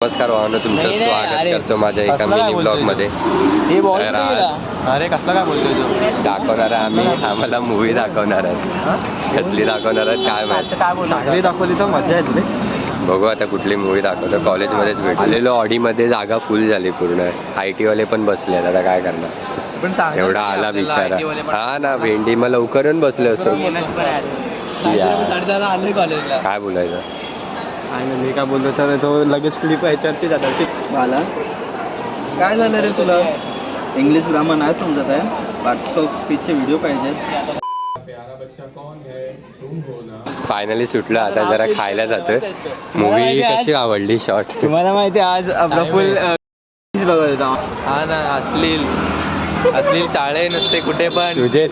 नमस्कार भावना, तुमचं स्वागत करतो माझ्या एका मिनी ब्लॉग मध्ये. अरे कसला काय बोलतोय तू? दाखवणार आहे आम्हाला मूवी दाखवणार आहे. कसली दाखवणार आहेत काय माहिती. चांगली दाखवली तर मजा येते. बघू आता कुठली मूवी दाखवतो. कॉलेजमध्येच भेट आलेलो. ऑडीमध्ये जागा फुल झाली पूर्ण. IT वाले पण बसले आता काय करणार. एवढा आला बिचारा. हा ना, भेंडी मग लवकर येऊन बसले असतो. काय बोलायचं. मी काय बोलतो तर तो लगेच क्लिप ह्याच्यावरती जातात. मला काय झालं रे तुला? इंग्लिश ग्रामर नाही समजत आहे. पार्ट्स ऑफ स्पीचचे व्हिडिओ पाहिजेत. फायनली सुटलं. आता जरा खायला जातोय. मूवी कशी आवडली? शॉर्ट तुम्हाला माहिती आज आपला फुल बघत होता. हा ना, अश्लील चाळे नसते कुठे पण. तुझे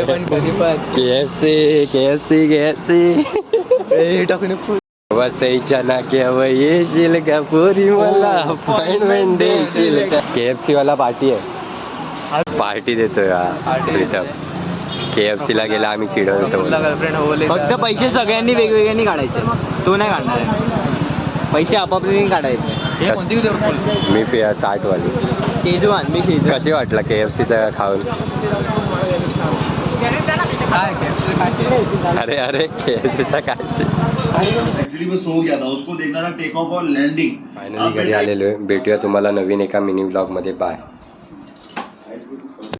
पण कधी पण. KFC टाकून वसईच्या नाक्यावर येशील का पोरी, मला अपॉइंटमेंट देशील का. KFC वाला पार्टी आहे. पार्टी देतोय प्रीतम. KFC ला गेला आम्ही चिडवत होतो. गर्लफ्रेंड फक्त पैसे सगळ्यांनी वेगवेगळ्यांनी काढायचे. तो नाही काढणार आहे. पैसे आपापले काढायचे. मी 60 वाली. शेजवान मी शेजवान. कशी वाटला KFCचा खाऊन? अरे KFCचा काय. एक्चुअली वो सो गया था, उसको देखना था टेक ऑफ और लैंडिंग. फायनली घरी आलेलो आहे. भेटूया तुम्हाला नवीन एका मिनी ब्लॉग मध्ये. बाय.